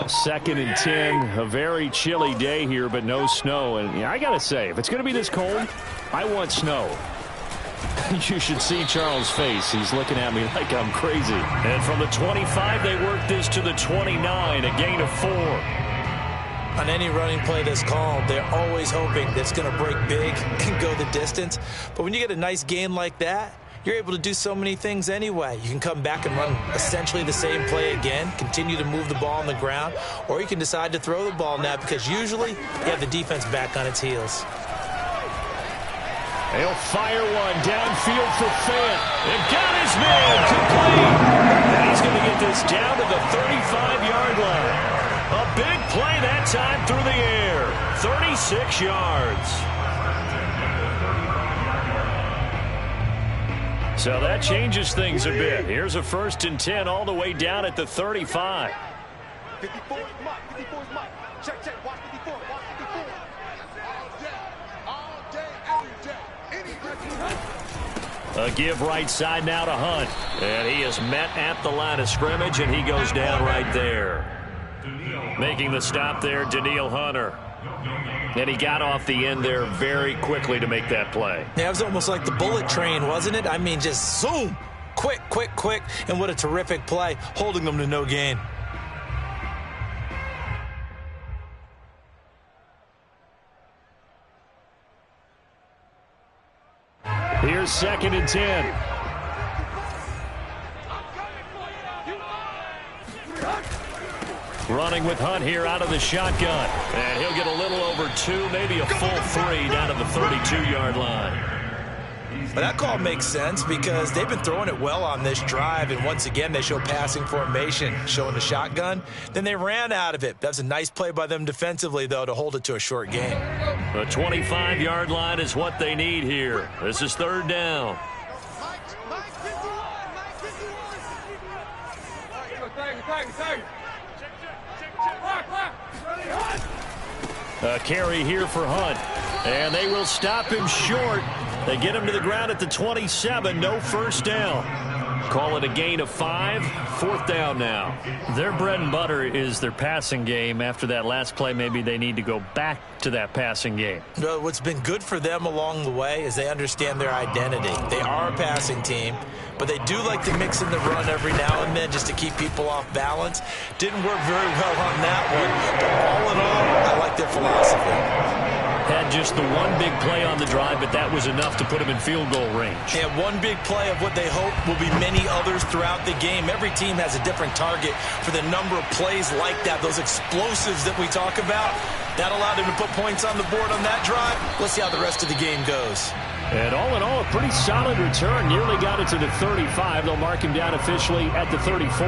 Second and 10, a very chilly day here, but no snow. And I got to say, if it's going to be this cold, I want snow. You should see Charles' face. He's looking at me like I'm crazy. And from the 25, they work this to the 29, a gain of 4. On any running play that's called, they're always hoping that it's going to break big and go the distance. But when you get a nice gain like that, you're able to do so many things anyway. You can come back and run essentially the same play again, continue to move the ball on the ground, or you can decide to throw the ball now because usually you have the defense back on its heels. He'll fire one downfield for Fant. And got his man complete. And he's going to get this down to the 35-yard line. A big play that time through the air. 36 yards. So that changes things a bit. Here's a 1st and 10 all the way down at the 35. 54 is Mike. 54 is Mike. Check. Watch 54. Watch 54. All day, every day. A give right side now to Hunt. And he is met at the line of scrimmage, and he goes down right there. Making the stop there, Danielle Hunter. And he got off the end there very quickly to make that play. Yeah, it was almost like the bullet train, wasn't it? I mean, just zoom. Quick. And what a terrific play, holding them to no gain. Here's 2nd and 10. Running with Hunt here out of the shotgun. And he'll get a little over 2, maybe a full 3 down to the 32-yard line. But that call makes sense because they've been throwing it well on this drive, and once again they show passing formation, showing the shotgun. Then they ran out of it. That's a nice play by them defensively, though, to hold it to a short gain. The 25-yard line is what they need here. This is 3rd down. A carry here for Hunt. And they will stop him short. They get him to the ground at the 27. No first down. Call it a gain of 5. 4th down now. Their bread and butter is their passing game. After that last play, maybe they need to go back to that passing game. Well, what's been good for them along the way is they understand their identity. They are a passing team, but they do like to mix in the run every now and then just to keep people off balance. Didn't work very well on that one, but all in all, I like their philosophy. Had just the one big play on the drive, but that was enough to put him in field goal range. And one big play of what they hope will be many others throughout the game. Every team has a different target for the number of plays like that, those explosives that we talk about. That allowed him to put points on the board on that drive. Let's see how the rest of the game goes. And all in all, a pretty solid return. Nearly got it to the 35. They'll mark him down officially at the 34.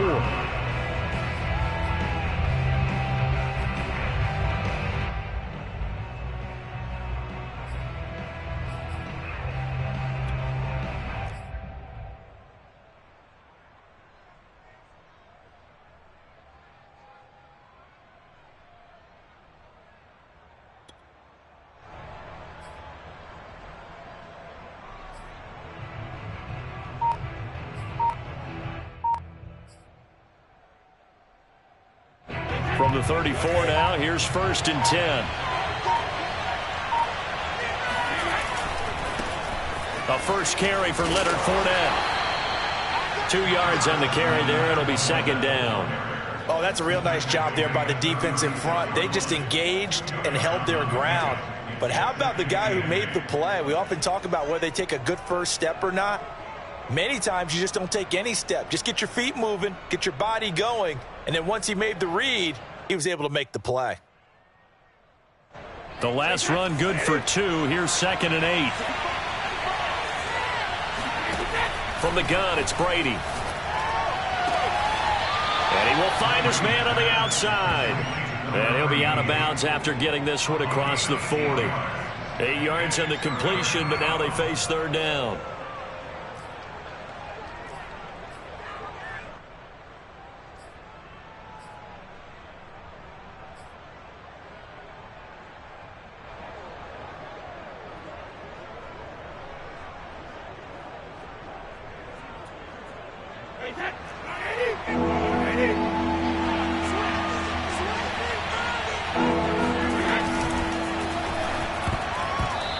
From the 34 now, here's 1st and 10. A first carry for Leonard Fournette. 2 yards on the carry there. It'll be 2nd down. Oh, that's a real nice job there by the defense in front. They just engaged and held their ground. But how about the guy who made the play? We often talk about whether they take a good first step or not. Many times you just don't take any step. Just get your feet moving, get your body going, and then once he made the read, he was able to make the play. The last run good for 2. Here's 2nd and 8. From the gun, it's Brady. And he will find his man on the outside. And he'll be out of bounds after getting this one across the 40. 8 yards on the completion, but now they face 3rd down.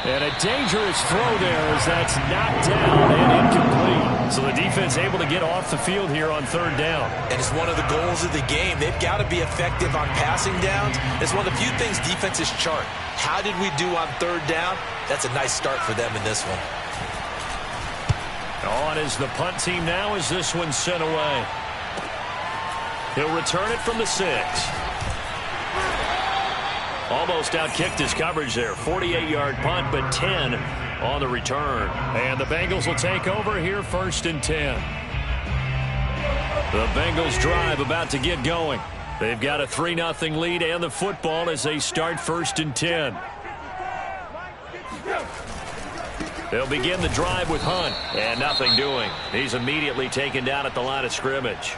And a dangerous throw there as that's knocked down and incomplete. So the defense able to get off the field here on third down. And it's one of the goals of the game. They've got to be effective on passing downs. It's one of the few things defenses chart. How did we do on third down? That's a nice start for them in this one. On is the punt team now as this one's sent away. He'll return it from the 6. Almost outkicked his coverage there. 48-yard punt, but 10 on the return. And the Bengals will take over here, 1st and 10. The Bengals drive about to get going. They've got a 3-0 lead and the football as they start 1st and 10. They'll begin the drive with Hunt. And nothing doing. He's immediately taken down at the line of scrimmage.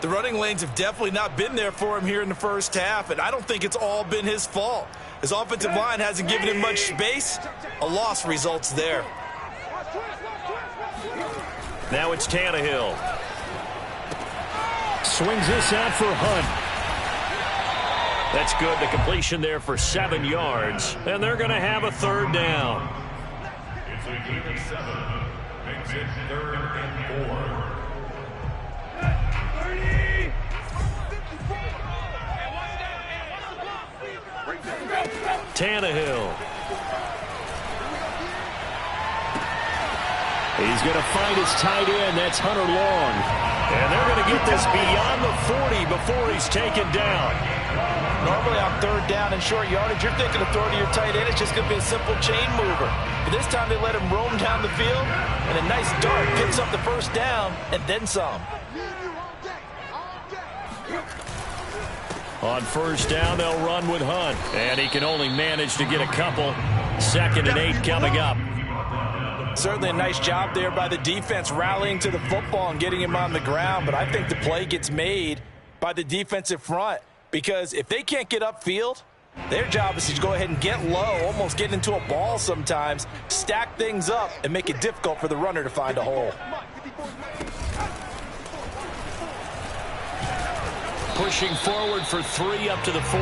The running lanes have definitely not been there for him here in the first half, and I don't think it's all been his fault. His offensive line hasn't given him much space. A loss results there. Now it's Tannehill. Swings this out for Hunt. That's good. The completion there for 7 yards, and they're going to have a third down. It's a gain of 7. Makes it 3rd and 4. Tannehill. He's going to find his tight end. That's Hunter Long. And they're going to get this beyond the 40 before he's taken down. Normally on third down and short yardage, you're thinking of throwing to your tight end. It's just going to be a simple chain mover. But this time they let him roam down the field, and a nice dart picks up the first down and then some. On first down, they'll run with Hunt. And he can only manage to get a couple. 2nd and 8 coming up. Certainly a nice job there by the defense rallying to the football and getting him on the ground. But I think the play gets made by the defensive front. Because if they can't get upfield, their job is to go ahead and get low, almost get into a ball sometimes, stack things up, and make it difficult for the runner to find a hole. Pushing forward for 3 up to the 48.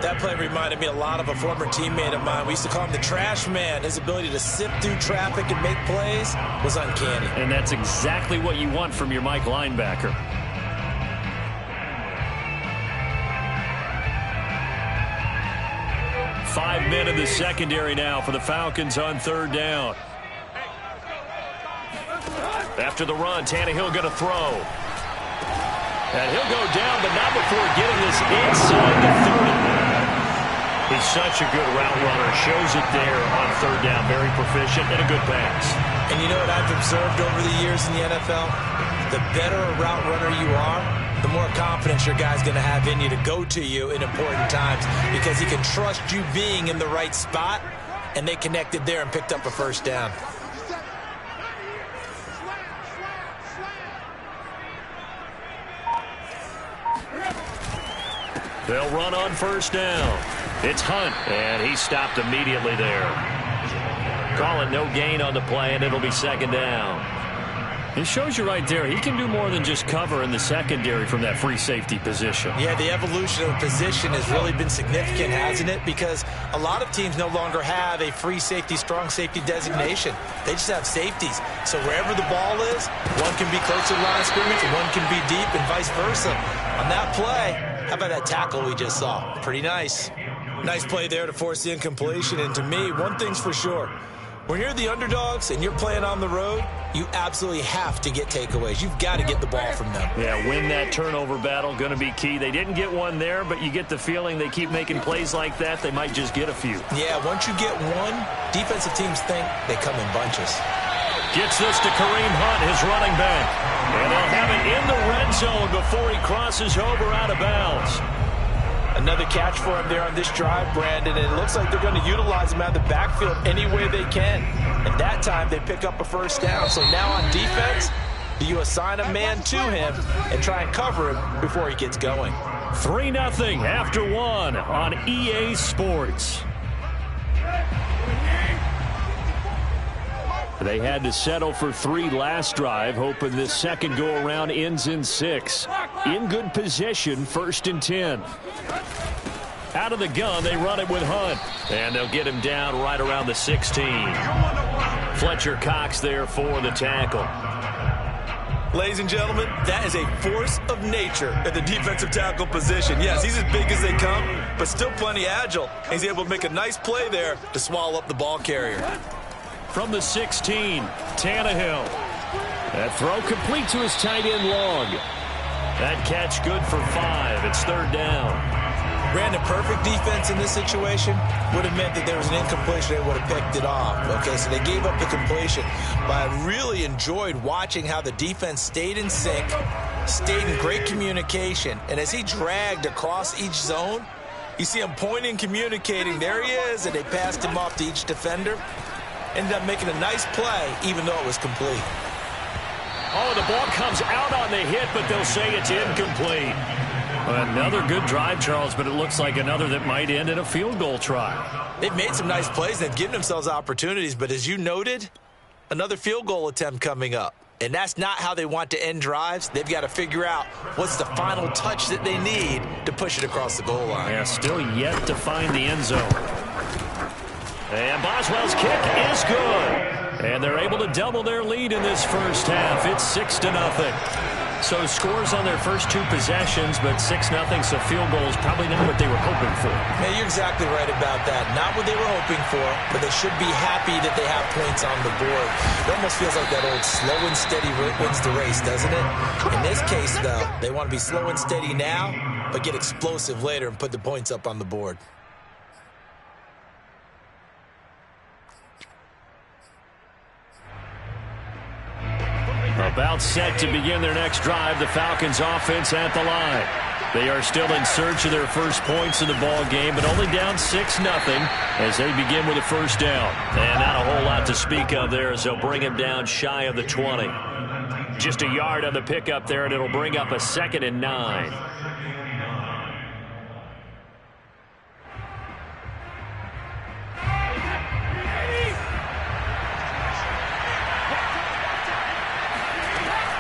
That play reminded me a lot of a former teammate of mine. We used to call him the trash man. His ability to sift through traffic and make plays was uncanny. And that's exactly what you want from your Mike linebacker. Five men in the secondary now for the Falcons on third down. After the run, Tannehill going to throw. And he'll go down, but not before getting this inside the 30. He's such a good route runner. Shows it there on third down. Very proficient and a good pass. And you know what I've observed over the years in the NFL? The better a route runner you are, the more confidence your guy's going to have in you to go to you in important times because he can trust you being in the right spot, and they connected there and picked up a first down. They'll run on first down. It's Hunt, and he stopped immediately there. Call it no gain on the play, and it'll be 2nd down. It shows you right there, he can do more than just cover in the secondary from that free safety position. Yeah, the evolution of position has really been significant, hasn't it? Because a lot of teams no longer have a free safety, strong safety designation. They just have safeties. So wherever the ball is, one can be close to the line of scrimmage, one can be deep, and vice versa. On that play, how about that tackle we just saw? Pretty nice. Nice play there to force the incompletion. And to me, one thing's for sure. When you're the underdogs and you're playing on the road, you absolutely have to get takeaways. You've got to get the ball from them. Yeah, win that turnover battle, going to be key. They didn't get one there, but you get the feeling they keep making plays like that, they might just get a few. Yeah, once you get one, defensive teams think they come in bunches. Gets this to Kareem Hunt, his running back. And they'll have it in the red zone before he crosses over out of bounds. Another catch for him there on this drive, Brandon, and it looks like they're going to utilize him out of the backfield any way they can. And that time, they pick up a first down. So now on defense, do you assign a man to him and try and cover him before he gets going? 3-0 after one on EA Sports. They had to settle for 3 last drive, hoping this second go-around ends in 6. In good position, 1st and 10. Out of the gun, they run it with Hunt. And they'll get him down right around the 16. Fletcher Cox there for the tackle. Ladies and gentlemen, that is a force of nature at the defensive tackle position. Yes, he's as big as they come, but still plenty agile. He's able to make a nice play there to swallow up the ball carrier. From the 16, Tannehill. That throw complete to his tight end Long. That catch good for 5. It's 3rd down. Brandon, perfect defense in this situation would have meant that there was an incompletion. They would have picked it off. Okay, so they gave up the completion. But I really enjoyed watching how the defense stayed in sync, stayed in great communication. And as he dragged across each zone, you see him pointing, communicating. There he is, and they passed him off to each defender. Ended up making a nice play, even though it was complete. Oh, the ball comes out on the hit, but they'll say it's incomplete. Another good drive, Charles, but it looks like another that might end in a field goal try. They've made some nice plays. They've given themselves opportunities, but as you noted, another field goal attempt coming up. And that's not how they want to end drives. They've got to figure out what's the final touch that they need to push it across the goal line. Yeah, still yet to find the end zone. And Boswell's kick is good. And they're able to double their lead in this first half. It's 6-0. So scores on their first 2 possessions, but 6-0, so field goals probably not what they were hoping for. Yeah, you're exactly right about that. Not what they were hoping for, but they should be happy that they have points on the board. It almost feels like that old slow and steady wins the race, doesn't it? In this case, though, they want to be slow and steady now, but get explosive later and put the points up on the board. About set to begin their next drive, the Falcons offense at the line. They are still in search of their first points in the ball game, but only down 6-0 as they begin with a first down. And not a whole lot to speak of there as they'll bring him down shy of the 20. Just a yard on the pickup there, and it'll bring up a 2nd and 9.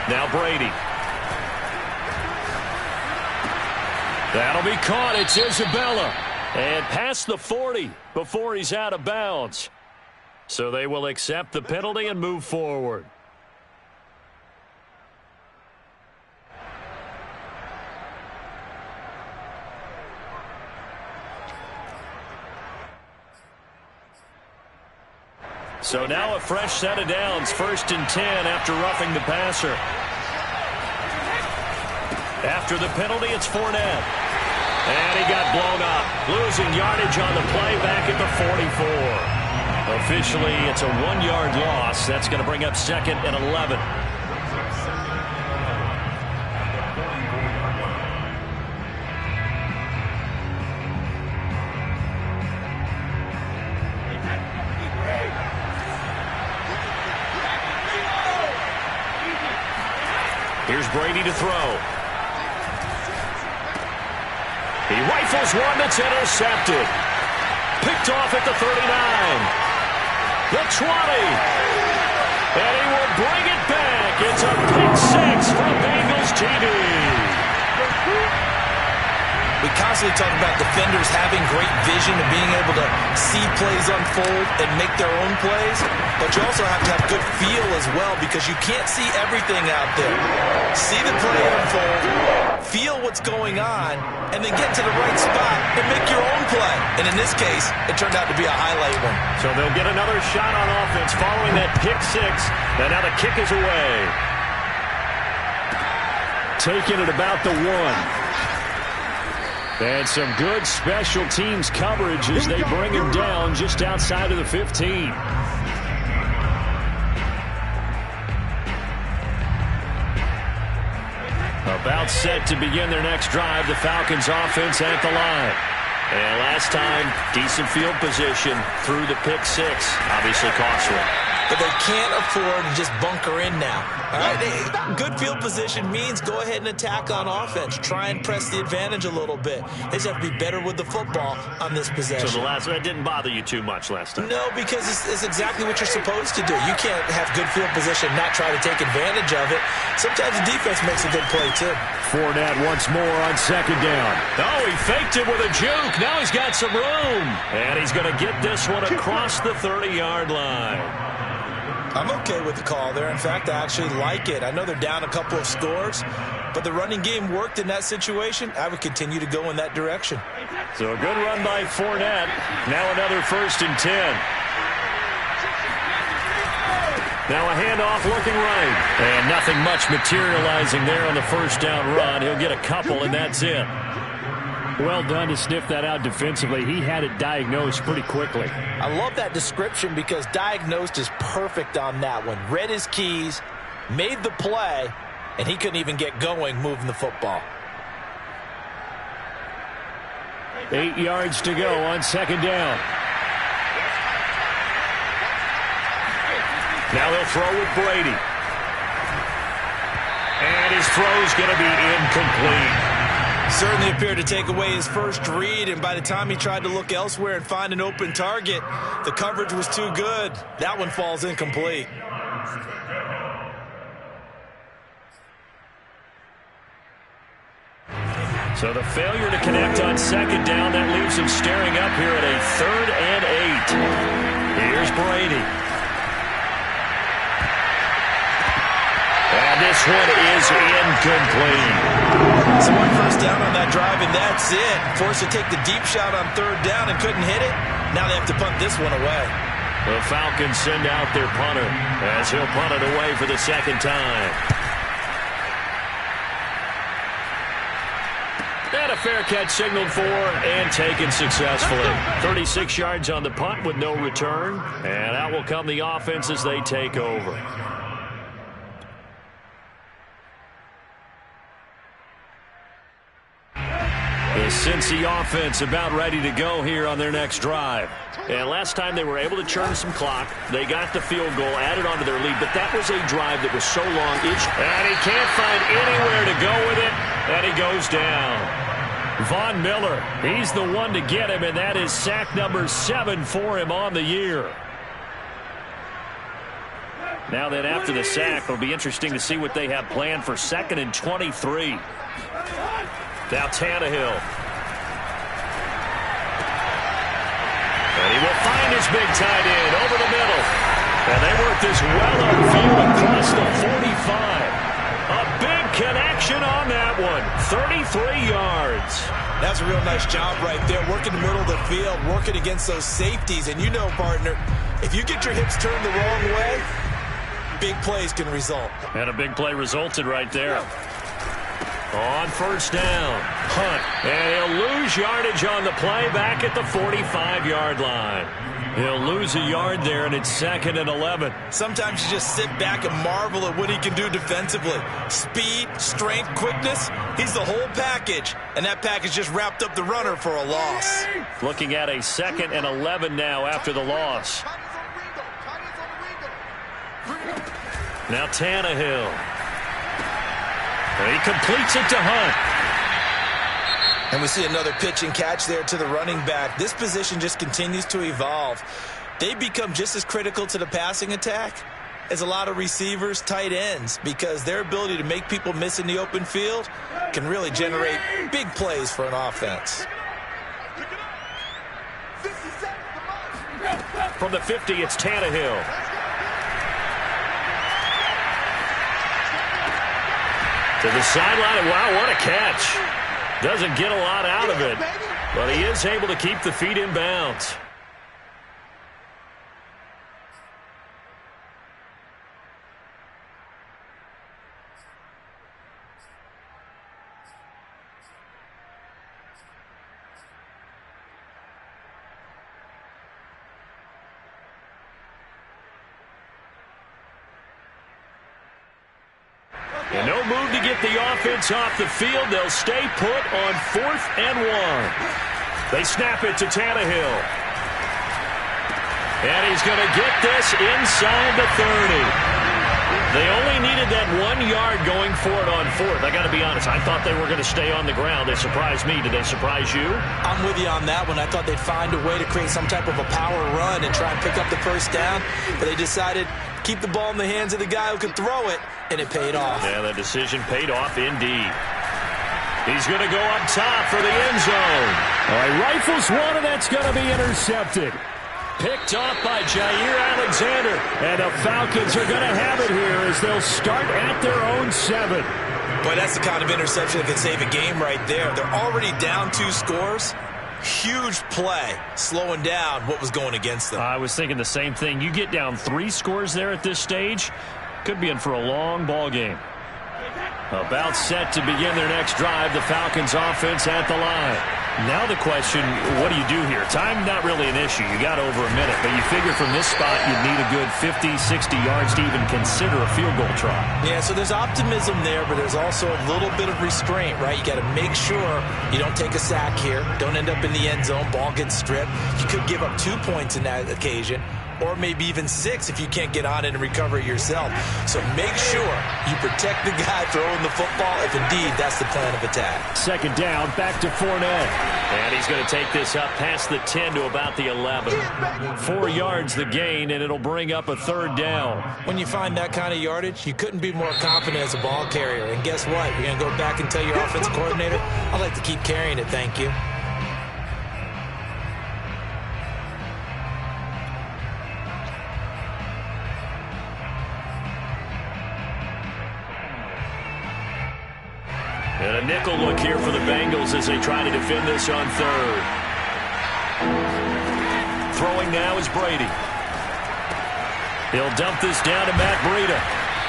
Now Brady. That'll be caught. It's Isabella. And past the 40 before he's out of bounds. So they will accept the penalty and move forward. So now a fresh set of downs, 1st and 10 after roughing the passer. After the penalty, it's Fournette. And he got blown up, losing yardage on the play back at the 44. Officially, it's a 1-yard loss. That's going to bring up 2nd and 11. Here's Brady to throw. He rifles one that's intercepted. Picked off at the 39. The 20. And he will bring it back. It's a pick 6 from Bengals TD. We constantly talk about defenders having great vision and being able to see plays unfold and make their own plays, but you also have to have good feel as well because you can't see everything out there. See the play unfold, feel what's going on, and then get to the right spot and make your own play. And in this case, it turned out to be a highlight one. So they'll get another shot on offense following that pick 6, and now the kick is away. Taking it about the 1. And some good special teams coverage as they bring him down just outside of the 15. About set to begin their next drive, the Falcons offense at the line. And last time, decent field position through the pick 6, obviously costly. but they can't afford to just bunker in now. All right, good field position means go ahead and attack on offense. Try and press the advantage a little bit. They just have to be better with the football on this possession. So that didn't bother you too much last time? No, because it's exactly what you're supposed to do. You can't have good field position and not try to take advantage of it. Sometimes the defense makes a good play, too. Fournette once more on second down. Oh, he faked it with a juke. Now he's got some room. And he's going to get this one across the 30-yard line. I'm okay with the call there. In fact, I actually like it. I know they're down a couple of scores, but the running game worked in that situation. I would continue to go in that direction. So a good run by Fournette. Now another 1st and 10. Now a handoff looking right. And nothing much materializing there on the first down run. He'll get a couple, and that's it. Well done to sniff that out defensively. He had it diagnosed pretty quickly. I love that description because diagnosed is perfect on that one. Read his keys, made the play, and he couldn't even get going moving the football. 8 yards to go on second down. Now they'll throw with Brady. And his throw's going to be incomplete. Certainly appeared to take away his first read, and by the time he tried to look elsewhere and find an open target, the coverage was too good. That one falls incomplete. So the failure to connect on second down, that leaves him staring up here at a 3rd and 8. Here's Brady. And this one is incomplete. So one first down on that drive, and that's it. Forced to take the deep shot on 3rd down and couldn't hit it. Now they have to punt this one away. The Falcons send out their punter as he'll punt it away for the second time. And a fair catch signaled for and taken successfully. 36 yards on the punt with no return. And out will come the offense as they take over. The Cincy offense about ready to go here on their next drive. And last time they were able to churn some clock. They got the field goal, added on to their lead, but that was a drive that was so long. And he can't find anywhere to go with it, and he goes down. Von Miller, he's the one to get him, and that is sack number 7 for him on the year. Now then, after the sack, it'll be interesting to see what they have planned for 2nd and 23. Now Tannehill. And he will find his big tight end over the middle. And they work this well upfield across the 45. A big connection on that one. 33 yards. That's a real nice job right there. Working the middle of the field, working against those safeties. And you know, partner, if you get your hips turned the wrong way, big plays can result. And a big play resulted right there. On first down, Hunt, and he'll lose yardage on the play back at the 45-yard line. He'll lose a yard there, and it's 2nd and 11. Sometimes you just sit back and marvel at what he can do defensively. Speed, strength, quickness, he's the whole package, and that package just wrapped up the runner for a loss. Looking at a 2nd and 11 now after the loss. Now Tannehill. And he completes it to Hunt. And we see another pitch and catch there to the running back. This position just continues to evolve. They become just as critical to the passing attack as a lot of receivers, tight ends, because their ability to make people miss in the open field can really generate big plays for an offense. From the 50, it's Tannehill. To the sideline. Wow, what a catch. Doesn't get a lot out of it, but he is able to keep the feet in bounds. And no move to get the offense off the field. They'll stay put on 4th and 1. They snap it to Tannehill. And he's going to get this inside the 30. They only needed that 1 yard going for it on fourth. I got to be honest, I thought they were going to stay on the ground. They surprised me. Did they surprise you? I'm with you on that one. I thought they'd find a way to create some type of a power run and try and pick up the first down, but they decided keep the ball in the hands of the guy who could throw it, and it paid off. Yeah, the decision paid off indeed. He's going to go up top for the end zone. All right, rifles one, and that's going to be intercepted. Picked off by Jair Alexander. And the Falcons are going to have it here as they'll start at their own 7. Boy, that's the kind of interception that could save a game right there. They're already down 2 scores. Huge play, slowing down what was going against them. I was thinking the same thing. You get down 3 scores there at this stage, could be in for a long ball game. About set to begin their next drive, the Falcons offense at the line. Now the question, what do you do here? Time not really an issue. You got over a minute, but you figure from this spot you'd need a good 50, 60 yards to even consider a field goal try. Yeah, so there's optimism there, but there's also a little bit of restraint, right? You got to make sure you don't take a sack here. Don't end up in the end zone. Ball gets stripped. You could give up 2 points in that occasion, or maybe even 6 if you can't get on it and recover it yourself. So make sure you protect the guy throwing the football if indeed that's the plan of attack. Second down, back to Fournette. And he's going to take this up past the 10 to about the 11. 4 yards the gain, and it'll bring up a third down. When you find that kind of yardage, you couldn't be more confident as a ball carrier. And guess what? You're going to go back and tell your offensive coordinator, I'd like to keep carrying it, thank you. And a nickel look here for the Bengals as they try to defend this on third. Throwing now is Brady. He'll dump this down to Matt Breida.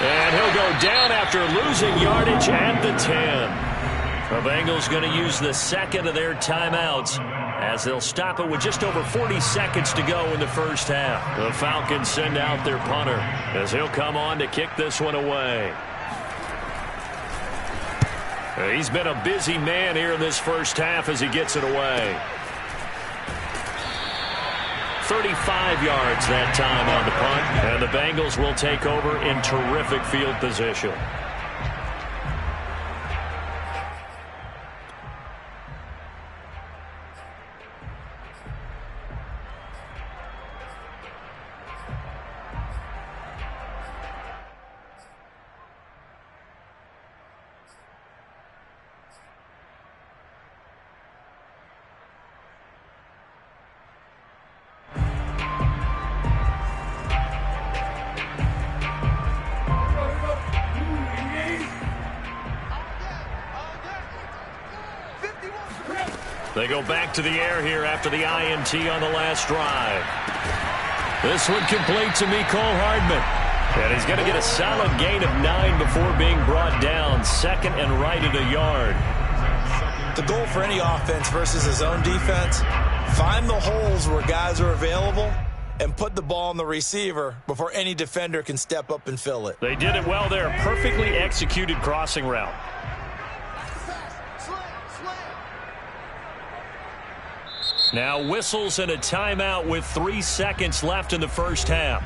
And he'll go down after losing yardage at the 10. The Bengals going to use the second of their timeouts as they'll stop it with just over 40 seconds to go in the first half. The Falcons send out their punter as he'll come on to kick this one away. He's been a busy man here in this first half as he gets it away. 35 yards that time on the punt, and the Bengals will take over in terrific field position. They go back to the air here after the INT on the last drive. This one complete to Mecole Hardman. And he's going to get a solid gain of 9 before being brought down. Second and right at a yard. The goal for any offense versus his own defense, find the holes where guys are available and put the ball on the receiver before any defender can step up and fill it. They did it well there. Perfectly executed crossing route. Now whistles and a timeout with 3 seconds left in the first half.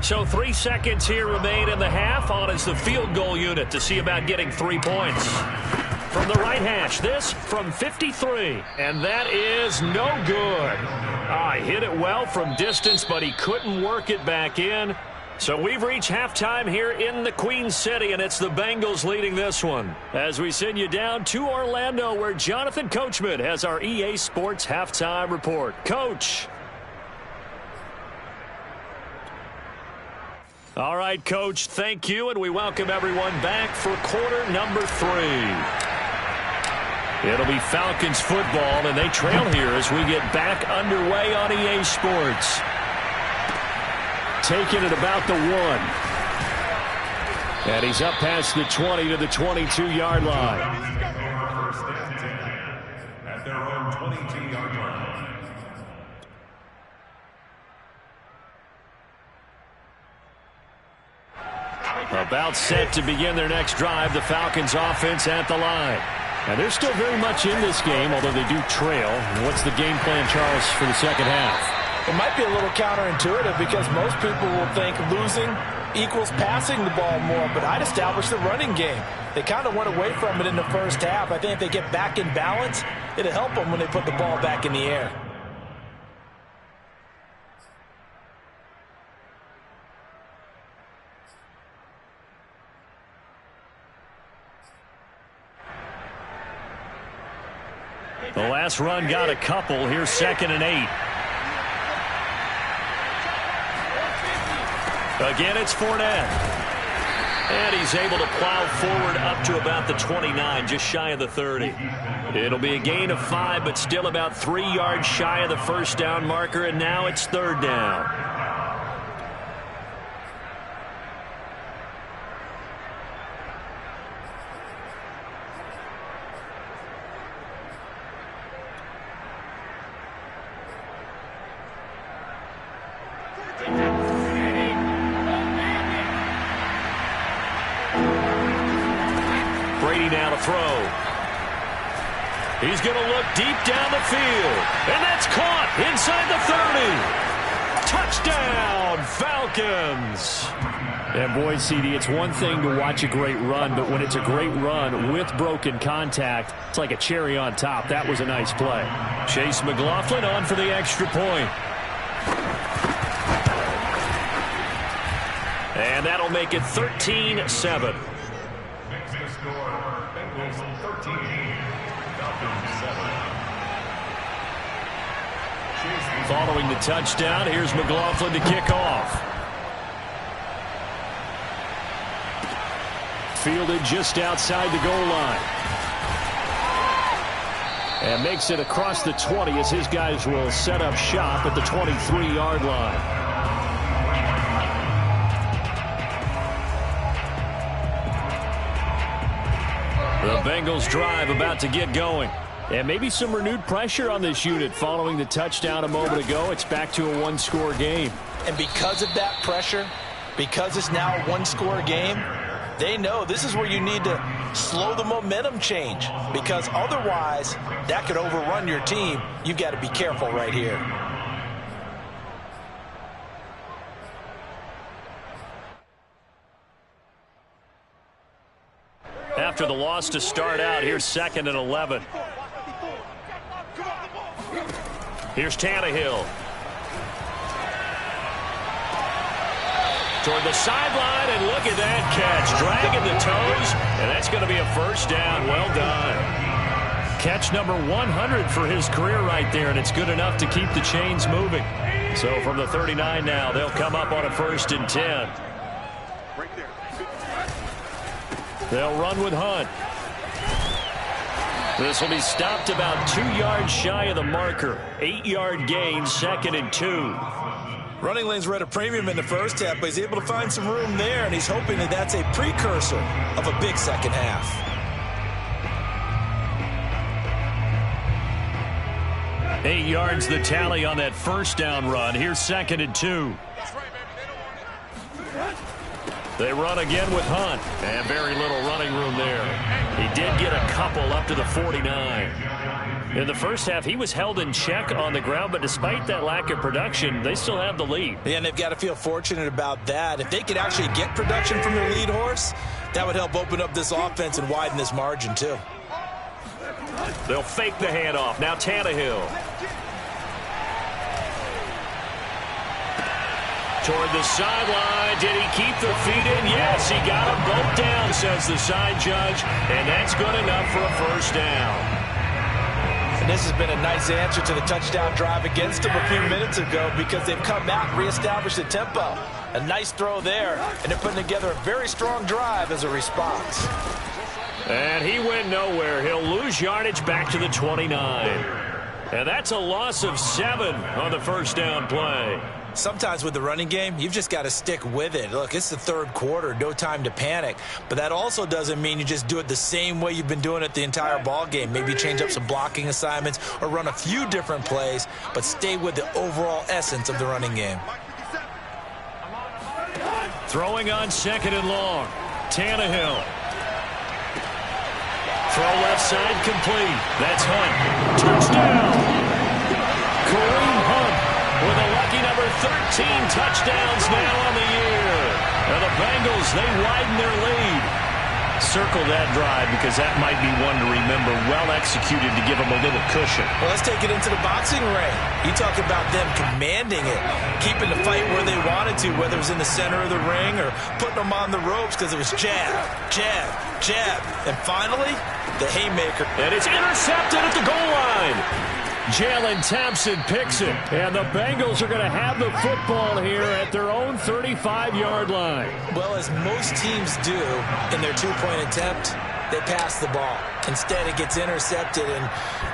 So 3 seconds here remain in the half. On is the field goal unit to see about getting 3 points. From the right hash, this from 53. And that is no good. He hit it well from distance, but he couldn't work it back in. So we've reached halftime here in the Queen City, and it's the Bengals leading this one. As we send you down to Orlando, where Jonathan Coachman has our EA Sports halftime report. Coach. All right, Coach, thank you, and we welcome everyone back for quarter number 3. It'll be Falcons football, and they trail here as we get back underway on EA Sports. Taking it about the 1. And he's up past the 20 to the 22-yard line. At their own 22-yard line. About set to begin their next drive, the Falcons offense at the line. And they're still very much in this game, although they do trail. And what's the game plan, Charles, for the second half? It might be a little counterintuitive because most people will think losing equals passing the ball more, but I'd establish the running game. They kind of went away from it in the first half. I think if they get back in balance, it'll help them when they put the ball back in the air. The last run got a couple. Here's 2nd and 8. Again, it's Fournette. And he's able to plow forward up to about the 29, just shy of the 30. It'll be a gain of 5, but still about 3 yards shy of the first down marker, and now it's 3rd down. Now to throw. He's going to look deep down the field. And that's caught inside the 30. Touchdown, Falcons. And boy, CD, it's one thing to watch a great run, but when it's a great run with broken contact, it's like a cherry on top. That was a nice play. Chase McLaughlin on for the extra point. And that'll make it 13-7. Following the touchdown, here's McLaughlin to kick off. Fielded just outside the goal line. And makes it across the 20 as his guys will set up shop at the 23-yard line. The Bengals drive about to get going. And maybe some renewed pressure on this unit following the touchdown a moment ago. It's back to a one-score game. And because of that pressure, because it's now a one-score game, they know this is where you need to slow the momentum change, because otherwise that could overrun your team. You've got to be careful right here. After the loss to start out, here's 2nd and 11. Here's Tannehill. Toward the sideline, and look at that catch. Dragging the toes, and that's going to be a first down. Well done. Catch number 100 for his career right there, and it's good enough to keep the chains moving. So from the 39 now, they'll come up on a 1st and 10. They'll run with Hunt. This will be stopped about 2 yards shy of the marker. 8-yard gain, 2nd and 2. Running lanes were at a premium in the first half, but he's able to find some room there, and he's hoping that that's a precursor of a big second half. Eight yards the tally on that first down run. Here's 2nd and 2. They run again with Hunt, and very little running room there. He did get a couple up to the 49. In the first half, he was held in check on the ground, but despite that lack of production, they still have the lead. Yeah, and they've got to feel fortunate about that. If they could actually get production from their lead horse, that would help open up this offense and widen this margin, too. They'll fake the handoff. Now Tannehill. Toward the sideline. Did he keep the feet in? Yes, he got them both down, says the side judge, and that's good enough for a first down. And this has been a nice answer to the touchdown drive against them a few minutes ago, because they've come back and reestablished the tempo. A nice throw there, and they're putting together a very strong drive as a response. And he went nowhere. He'll lose yardage back to the 29. And that's a loss of 7 on the first down play. Sometimes with the running game, you've just got to stick with it. Look, it's the third quarter, no time to panic. But that also doesn't mean you just do it the same way you've been doing it the entire ball game. Maybe change up some blocking assignments or run a few different plays, but stay with the overall essence of the running game. Throwing on 2nd and long. Tannehill. Throw left side complete. That's Hunt. Touchdown! Kareem Hunt with a lucky number 13 touchdowns now on the year. And the Bengals, they widen their lead. Circle that drive because that might be one to remember. Well executed to give them a little cushion. Well, let's take it into the boxing ring. You talk about them commanding it, keeping the fight where they wanted to, whether it was in the center of the ring or putting them on the ropes because it was jab, jab, jab. And finally, the haymaker. And it's intercepted at the goal line. Jalen Thompson picks it. And the Bengals are going to have the football here at their own 35-yard line. Well, as most teams do in their two-point attempt, they pass the ball. Instead, it gets intercepted. And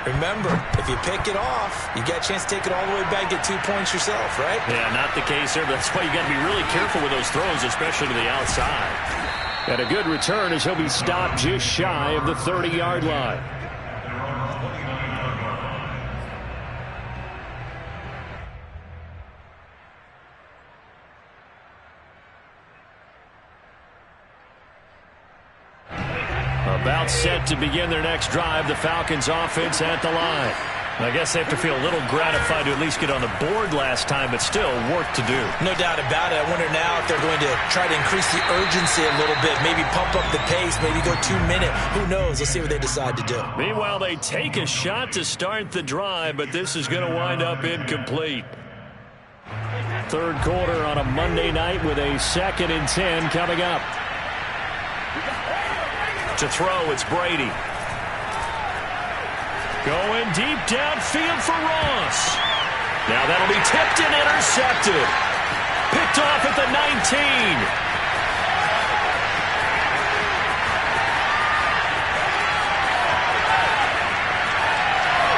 remember, if you pick it off, you got a chance to take it all the way back, get 2 points yourself, right? Yeah, not the case there. That's why you got to be really careful with those throws, especially to the outside. And a good return as he'll be stopped just shy of the 30-yard line. About set to begin their next drive, the Falcons offense at the line. I guess they have to feel a little gratified to at least get on the board last time, but still work to do. No doubt about it. I wonder now if they're going to try to increase the urgency a little bit, maybe pump up the pace, maybe go 2 minute. Who knows? Let's see what they decide to do. Meanwhile, they take a shot to start the drive, but this is going to wind up incomplete. Third quarter on a Monday night with a 2nd and 10 coming up. To throw, it's Brady. Going deep downfield for Ross. Now that'll be tipped and intercepted. Picked off at the 19.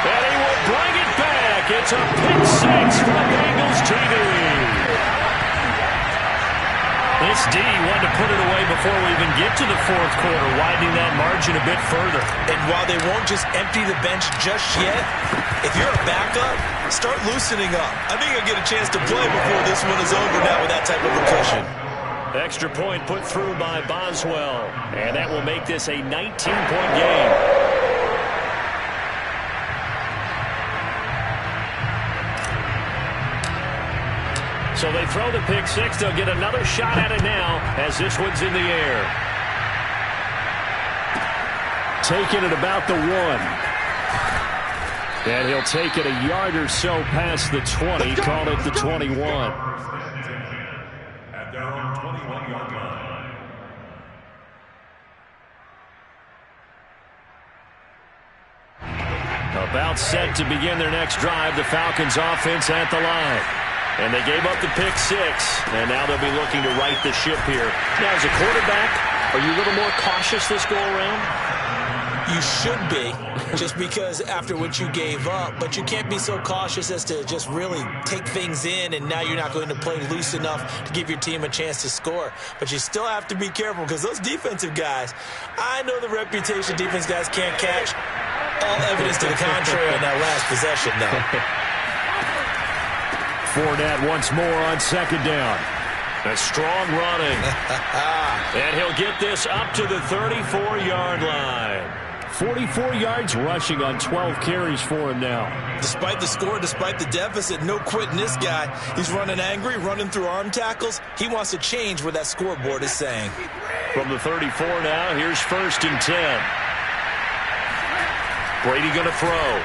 And he will bring it back. It's a pick 6 for the Bengals TD. This D wanted to put it away before we even get to the fourth quarter, widening that margin a bit further. And while they won't just empty the bench just yet, if you're a backup, start loosening up. I think you'll get a chance to play before this one is over now with that type of a cushion. Extra point put through by Boswell. And that will make this a 19-point game. So they throw the pick 6. They'll get another shot at it now as this one's in the air. Taking it about the 1. And he'll take it a yard or so past the 20. Call it the 21. At their own 21-yard line. About set to begin their next drive. The Falcons offense at the line. And they gave up the pick 6, and now they'll be looking to right the ship here. Now, as a quarterback, are you a little more cautious this go-around? You should be, just because after what you gave up. But you can't be so cautious as to just really take things in, and now you're not going to play loose enough to give your team a chance to score. But you still have to be careful because those defensive guys, I know the reputation defense guys can't catch. All evidence to the contrary on that last possession, though. Fournette once more on 2nd down. A strong running. And he'll get this up to the 34-yard line. 44 yards rushing on 12 carries for him now. Despite the score, despite the deficit, no quitting this guy. He's running angry, running through arm tackles. He wants to change what that scoreboard is saying. From the 34 now, here's 1st and 10. Brady going to throw.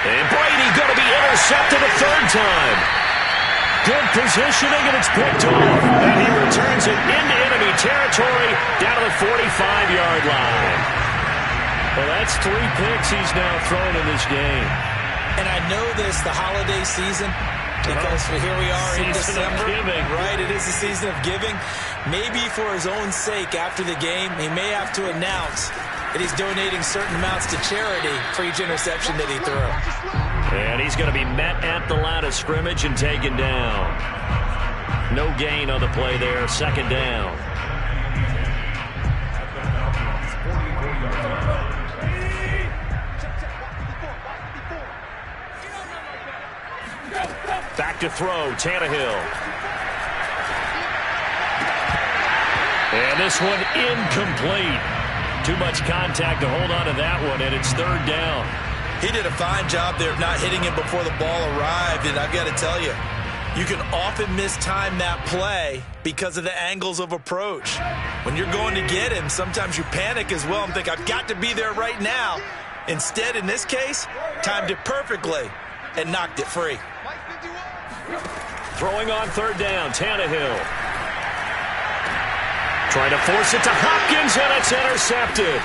And Brady going to be intercepted a 3rd time. Good positioning, and it's picked off. And he returns it into enemy territory down to the 45-yard line. Well, that's 3 picks he's now thrown in this game. And I know this, the holiday season, because here we are in December. Right, it is the season of giving. Maybe for his own sake after the game, he may have to announce that he's donating certain amounts to charity for each interception that he threw. And he's going to be met at the line of scrimmage and taken down. No gain on the play there, 2nd down. Back to throw, Tannehill. And this one incomplete. Too much contact to hold on to that one, and it's third down. He did a fine job there of not hitting him before the ball arrived, and I've got to tell you, you can often mistime that play because of the angles of approach. When you're going to get him, sometimes you panic as well and think, I've got to be there right now. Instead, in this case, timed it perfectly and knocked it free. Throwing on third down, Tannehill. Trying to force it to Hopkins, and it's intercepted.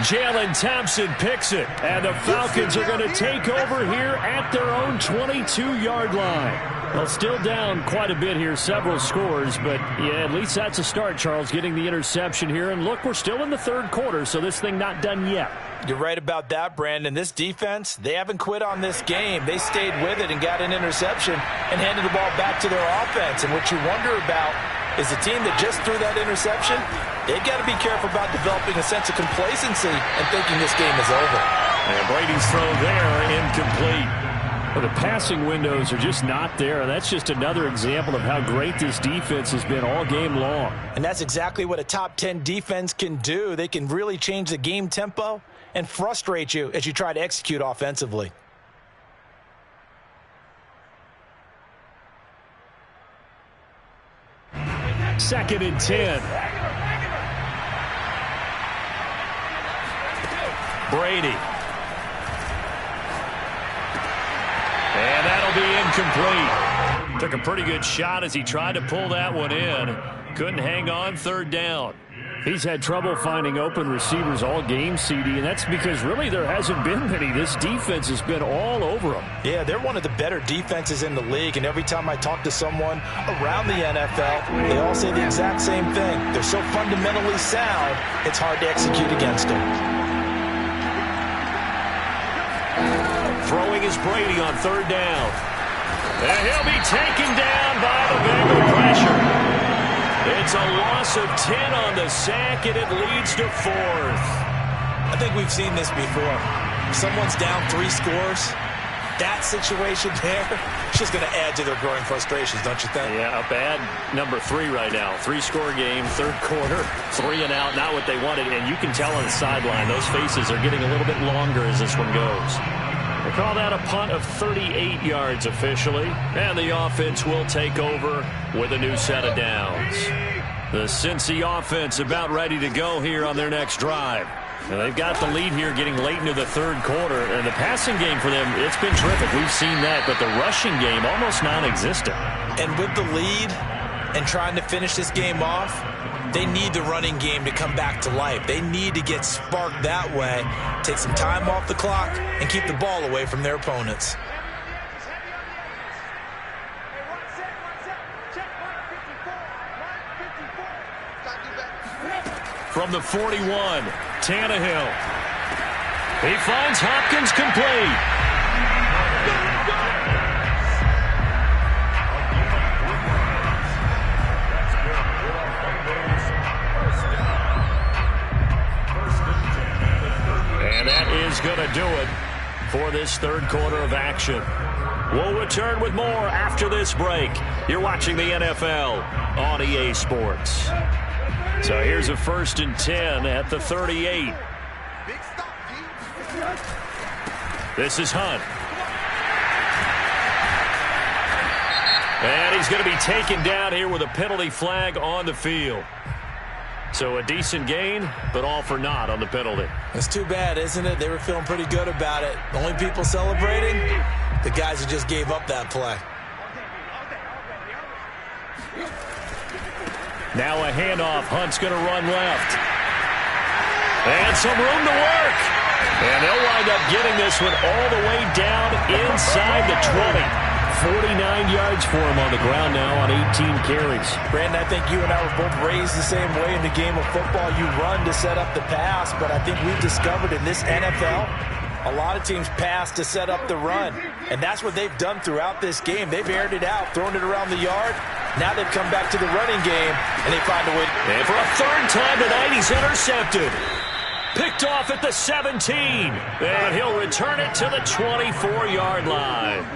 Jalen Thompson picks it, and the Falcons are going to take over here at their own 22-yard line. Well, still down quite a bit here, several scores, but yeah, at least that's a start, Charles, getting the interception here. And look, we're still in the third quarter, so this thing not done yet. You're right about that, Brandon. This defense, they haven't quit on this game. They stayed with it and got an interception and handed the ball back to their offense. And what you wonder about is the team that just threw that interception, they've got to be careful about developing a sense of complacency and thinking this game is over. And Brady's throw there, incomplete. Well, the passing windows are just not there. That's just another example of how great this defense has been all game long. And that's exactly what a top 10 defense can do. They can really change the game tempo and frustrate you as you try to execute offensively. Second and 10. Brady. And that'll be incomplete. Took a pretty good shot as he tried to pull that one in. Couldn't hang on, third down. He's had trouble finding open receivers all game, CD, and that's because really there hasn't been many. This defense has been all over them. Yeah, they're one of the better defenses in the league, and every time I talk to someone around the NFL, they all say the exact same thing. They're so fundamentally sound, it's hard to execute against them. Throwing is Brady on third down. And he'll be taken down by the Bengal pressure. It's a loss of 10 on the sack, and it leads to fourth. I think we've seen this before. If someone's down 3 scores, that situation there, it's just going to add to their growing frustrations, don't you think? Yeah, a bad number 3 right now. 3-score game, third quarter, 3 and out, not what they wanted. And you can tell on the sideline, those faces are getting a little bit longer as this one goes. They call that a punt of 38 yards officially, and the offense will take over with a new set of downs. The Cincy offense about ready to go here on their next drive. And they've got the lead here getting late into the third quarter, and the passing game for them, it's been terrific. We've seen that, but the rushing game almost non-existent. And with the lead and trying to finish this game off, they need the running game to come back to life. They need to get sparked that way, take some time off the clock, and keep the ball away from their opponents. From the 41, Tannehill. He finds Hopkins complete. And that is going to do it for this third quarter of action. We'll return with more after this break. You're watching the NFL on EA Sports. So here's a 1st and 10 at the 38. This is Hunt. And he's going to be taken down here with a penalty flag on the field. So a decent gain, but all for naught on the penalty. It's too bad, isn't it? They were feeling pretty good about it. The only people celebrating, the guys who just gave up that play. Now a handoff. Hunt's going to run left. And some room to work. And they'll wind up getting this one all the way down inside the 20. 49 yards for him on the ground now on 18 carries. Brandon, I think you and I were both raised the same way in the game of football. You run to set up the pass, but I think we've discovered in this NFL, a lot of teams pass to set up the run. And that's what they've done throughout this game. They've aired it out, thrown it around the yard. Now they've come back to the running game, and they find a way. And for a third time tonight, he's intercepted. Picked off at the 17. And he'll return it to the 24-yard line.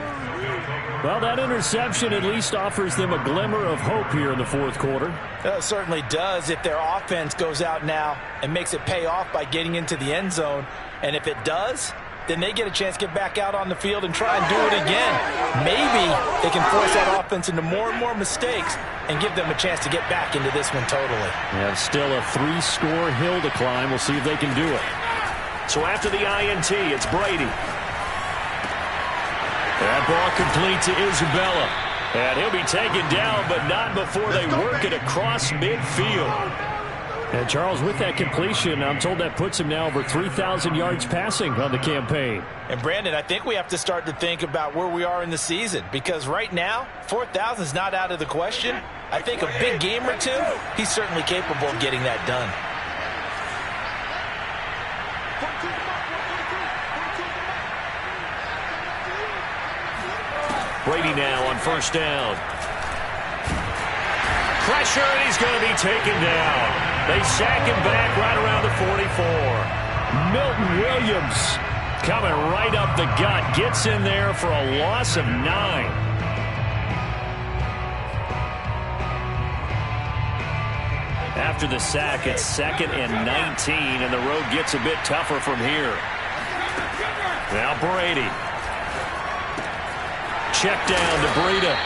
Well, that interception at least offers them a glimmer of hope here in the fourth quarter. It certainly does if their offense goes out now and makes it pay off by getting into the end zone. And if it does, then they get a chance to get back out on the field and try and do it again. Maybe they can force that offense into more and more mistakes and give them a chance to get back into this one totally. They have still a 3-score hill to climb. We'll see if they can do it. So after the INT, it's Brady. That ball complete to Isabella. And he'll be taken down, but not before they work it across midfield. And Charles, with that completion, I'm told that puts him now over 3,000 yards passing on the campaign. And Brandon, I think we have to start to think about where we are in the season, because right now, 4,000 is not out of the question. I think a big game or two, he's certainly capable of getting that done. Brady now on first down. Pressure, and he's going to be taken down. They sack him back right around the 44. Milton Williams coming right up the gut. Gets in there for a loss of 9. After the sack, it's 2nd and 19, and the road gets a bit tougher from here. Now Brady. Check down to Breida.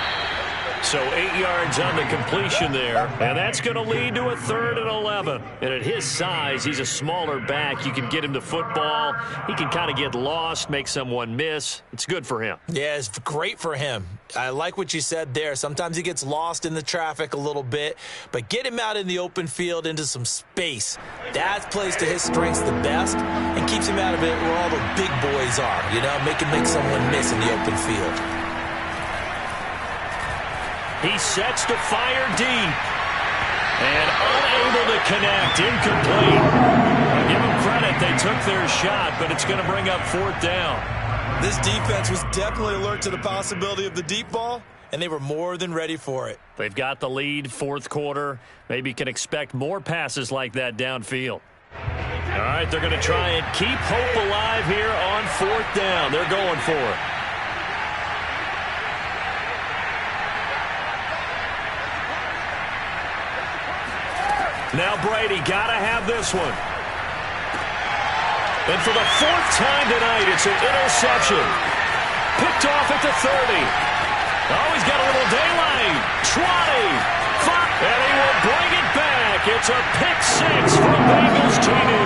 So 8 yards on the completion there. And that's going to lead to a 3rd and 11. And at his size, he's a smaller back. You can get him to football. He can kind of get lost, make someone miss. It's good for him. Yeah, it's great for him. I like what you said there. Sometimes he gets lost in the traffic a little bit. But get him out in the open field into some space. That plays to his strengths the best and keeps him out of it where all the big boys are. You know, make someone miss in the open field. He sets to fire deep. And unable to connect. Incomplete. I'll give them credit. They took their shot, but it's going to bring up 4th down. This defense was definitely alert to the possibility of the deep ball, and they were more than ready for it. They've got the lead, fourth quarter. Maybe can expect more passes like that downfield. All right, they're going to try and keep hope alive here on 4th down. They're going for it. Now Brady, got to have this one. And for the 4th time tonight, it's an interception. Picked off at the 30. Oh, he's got a little daylight. 20. 5. And he will bring it back. It's a pick 6 for Bengals TD.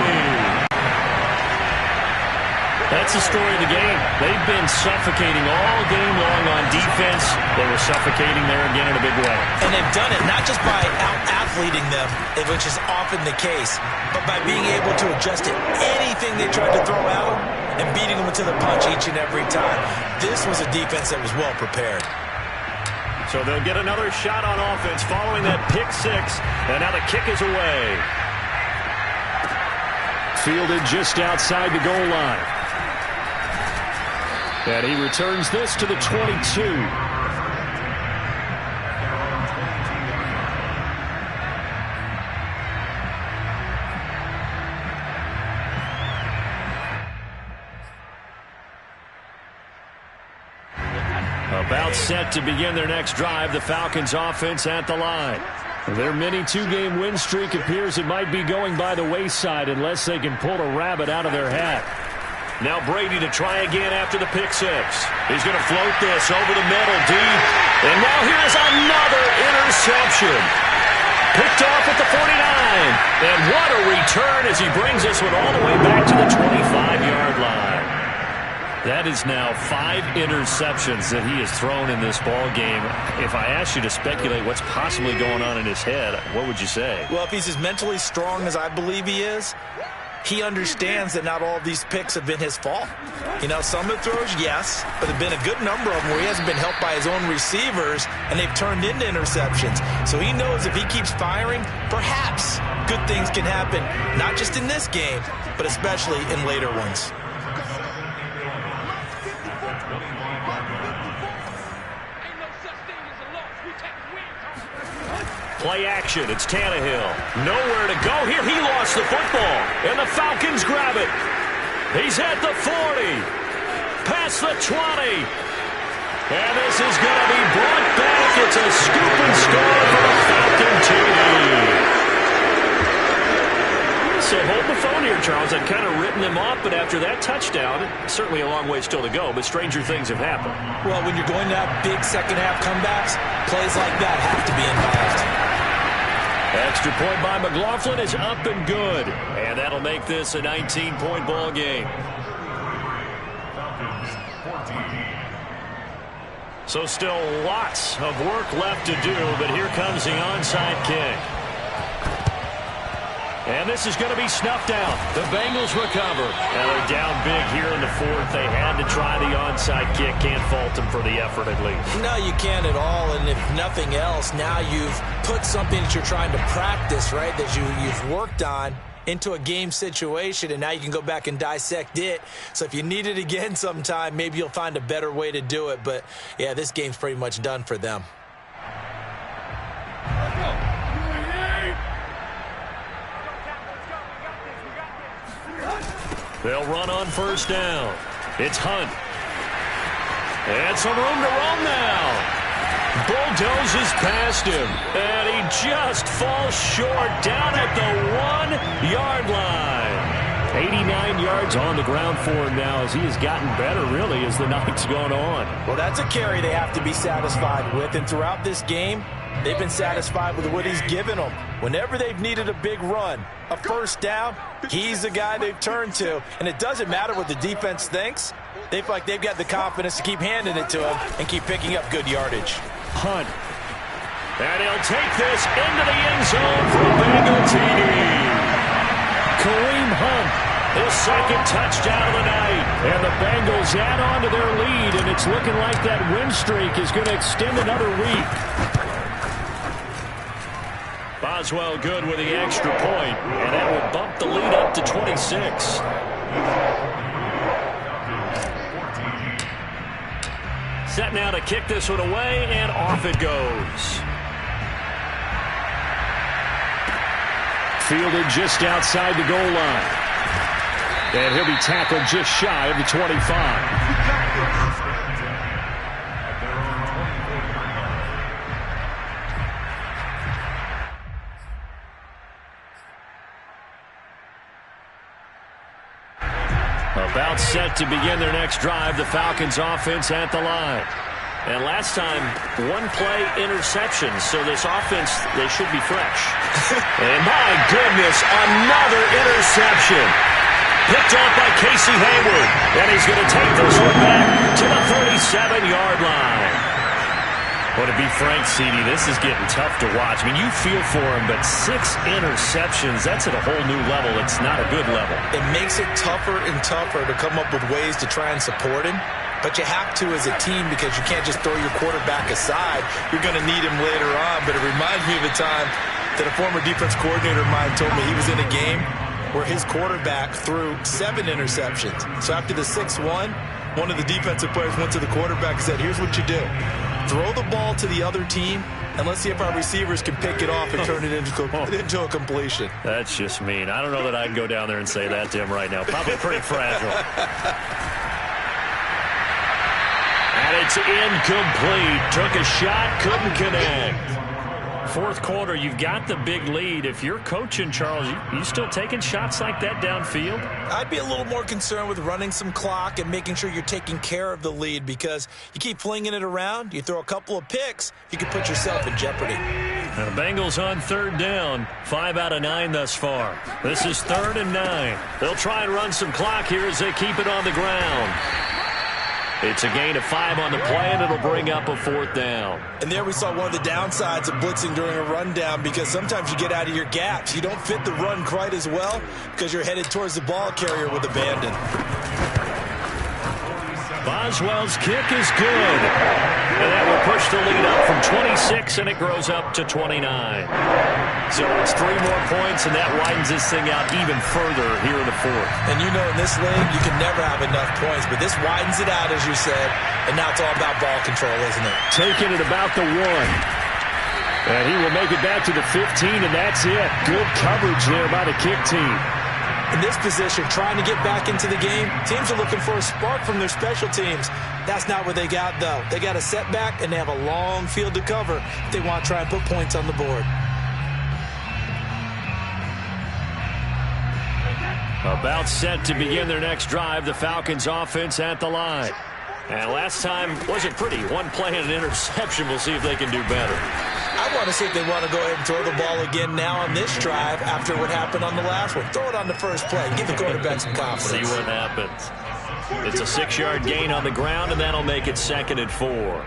That's the story of the game. They've been suffocating all game long on defense. They were suffocating there again in a big way. And they've done it not just by out-athleting them, which is often the case, but by being able to adjust to anything they tried to throw at them and beating them to the punch each and every time. This was a defense that was well prepared. So they'll get another shot on offense following that pick 6, and now the kick is away. Fielded just outside the goal line. And he returns this to the 22. About set to begin their next drive, the Falcons offense at the line. Their mini 2-game win streak appears it might be going by the wayside unless they can pull a rabbit out of their hat. Now Brady to try again after the pick 6. He's going to float this over the middle deep. And now here's another interception. Picked off at the 49. And what a return as he brings this one all the way back to the 25-yard line. That is now 5 interceptions that he has thrown in this ball game. If I asked you to speculate what's possibly going on in his head, what would you say? Well, if he's as mentally strong as I believe he is, he understands that not all of these picks have been his fault. You know, some of the throws, yes, but there have been a good number of them where he hasn't been helped by his own receivers, and they've turned into interceptions. So he knows if he keeps firing, perhaps good things can happen, not just in this game, but especially in later ones. Play action. It's Tannehill. Nowhere to go here. He lost the football. And the Falcons grab it. He's at the 40. Past the 20. And this is going to be brought back. It's a scoop and score for the Falcon TD. So hold the phone here, Charles. I'd kind of written them off, but after that touchdown, certainly a long way still to go, but stranger things have happened. Well, when you're going to have big second-half comebacks, plays like that have to be involved. Extra point by McLaughlin is up and good. And that'll make this a 19-point ball game. So still lots of work left to do, but here comes the onside kick. And this is going to be snuffed out. The Bengals recover. And they're down big here in the fourth. They had to try the onside kick. Can't fault them for the effort at least. No, you can't at all. And if nothing else, now you've put something that you're trying to practice, right, that you've worked on into a game situation, and now you can go back and dissect it. So if you need it again sometime, maybe you'll find a better way to do it. But, yeah, this game's pretty much done for them. They'll run on first down. It's Hunt. And some room to run now. Bulldozes past him. And he just falls short down at the 1-yard line. 89 yards on the ground for him now as he has gotten better, really, as the night's gone on. Well, that's a carry they have to be satisfied with. And throughout this game, they've been satisfied with what he's given them. Whenever they've needed a big run, a first down, he's the guy they've turned to. And it doesn't matter what the defense thinks. They feel like they've got the confidence to keep handing it to him and keep picking up good yardage. Hunt. And he'll take this into the end zone for a Bengal TD. Kareem Hunt, his second touchdown of the night. And the Bengals add on to their lead, and it's looking like that win streak is going to extend another week. Boswell good with the extra point, and that will bump the lead up to 26. Set now to kick this one away, and off it goes. Fielded just outside the goal line. And he'll be tackled just shy of the 25. About set to begin their next drive, the Falcons offense at the line. And last time, one play interception, so this offense, they should be fresh. And my goodness, another interception. Picked off by Casey Hayward. And he's going to take this one back to the 37-yard line. Well, to be frank, CD, this is getting tough to watch. I mean, you feel for him, but 6 interceptions, that's at a whole new level. It's not a good level. It makes it tougher and tougher to come up with ways to try and support him. But you have to as a team because you can't just throw your quarterback aside. You're going to need him later on. But it reminds me of a time that a former defense coordinator of mine told me he was in a game where his quarterback threw 7 interceptions. So after the 6-1, one of the defensive players went to the quarterback and said, here's what you do. Throw the ball to the other team, and let's see if our receivers can pick it off and turn it into a completion. That's just mean. I don't know that I can go down there and say that to him right now. Probably pretty fragile. And it's incomplete. Took a shot, couldn't connect. Fourth quarter, you've got the big lead. If you're coaching, Charles, you still taking shots like that downfield? I'd be a little more concerned with running some clock and making sure you're taking care of the lead because you keep flinging it around, you throw a couple of picks, you can put yourself in jeopardy. And the Bengals on third down, 5 out of 9 thus far. This is 3rd and 9. They'll try and run some clock here as they keep it on the ground. It's a gain of 5 on the play, and it'll bring up a 4th down. And there we saw one of the downsides of blitzing during a rundown because sometimes you get out of your gaps. You don't fit the run quite as well because you're headed towards the ball carrier with abandon. Boswell's kick is good. And that will push the lead up from 26, and it grows up to 29. So it's 3 more points, and that widens this thing out even further here in the 4th. And you know in this league, you can never have enough points, but this widens it out, as you said, and now it's all about ball control, isn't it? Taking it about the 1. And he will make it back to the 15, and that's it. Good coverage there by the kick team. In this position, trying to get back into the game, teams are looking for a spark from their special teams. That's not what they got, though. They got a setback, and they have a long field to cover if they want to try and put points on the board. About set to begin their next drive, the Falcons offense at the line. And last time wasn't pretty. One play and an interception. We'll see if they can do better. I want to see if they want to go ahead and throw the ball again now on this drive after what happened on the last one. Throw it on the first play. Give the quarterback some confidence. See what happens. It's a 6-yard gain on the ground, and that'll make it 2nd and 4.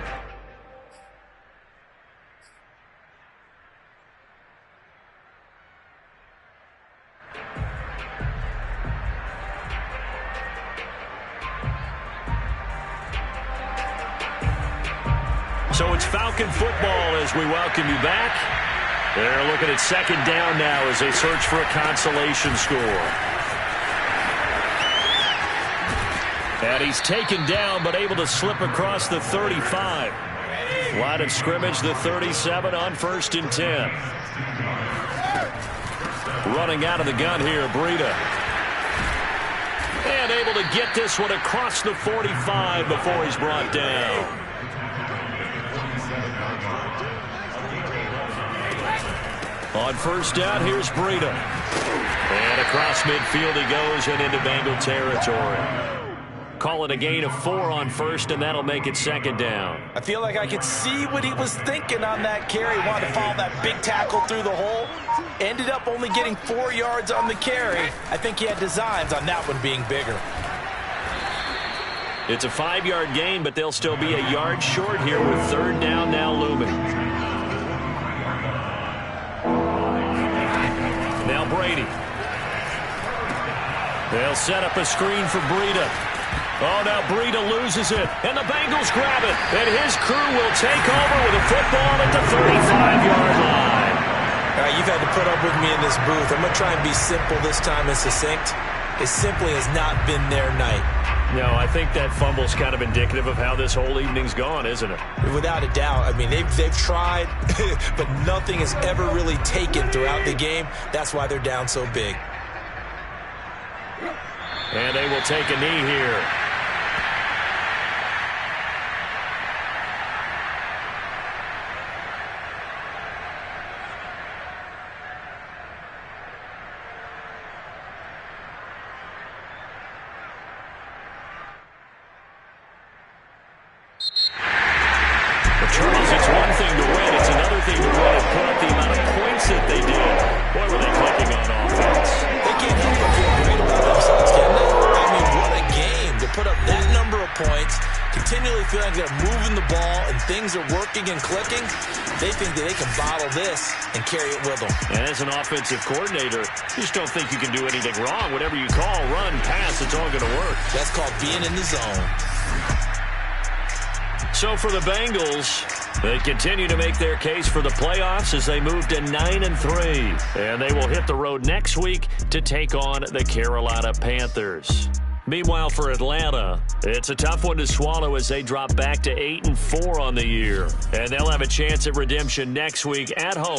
So it's Falcon football as we welcome you back. They're looking at 2nd down now as they search for a consolation score. And he's taken down but able to slip across the 35. Line of scrimmage, the 37 on 1st and 10. Running out of the gun here, Breida. And able to get this one across the 45 before he's brought down. On 1st down, here's Breida. And across midfield he goes and into Bengal territory. Call it a gain of 4 on 1st, and that'll make it 2nd down. I feel like I could see what he was thinking on that carry. Wanted to follow that big tackle through the hole. Ended up only getting 4 yards on the carry. I think he had designs on that one being bigger. It's a 5-yard gain, but they'll still be a yard short here with 3rd down now looming. Now Brady. They'll set up a screen for Breida. Oh, now Breida loses it, and the Bengals grab it. And his crew will take over with a football at the 35-yard line. All right, you've had to put up with me in this booth. I'm going to try and be simple this time and succinct. It simply has not been their night. No, I think that fumble's kind of indicative of how this whole evening's gone, isn't it? Without a doubt. I mean, they've tried, but nothing has ever really taken throughout the game. That's why they're down so big. And they will take a knee here. Charles, it's one thing to win. It's another thing to win and put up the amount of points that they did. Boy, were they clicking on offense. They can't help but feel great about themselves, can they? I mean, what a game to put up that number of points, continually feel like they're moving the ball and things are working and clicking. They think that they can bottle this and carry it with them. And as an offensive coordinator, you just don't think you can do anything wrong. Whatever you call, run, pass, it's all going to work. That's called being in the zone. So for the Bengals, they continue to make their case for the playoffs as they move to 9-3. And they will hit the road next week to take on the Carolina Panthers. Meanwhile, for Atlanta, it's a tough one to swallow as they drop back to 8-4 on the year. And they'll have a chance at redemption next week at home.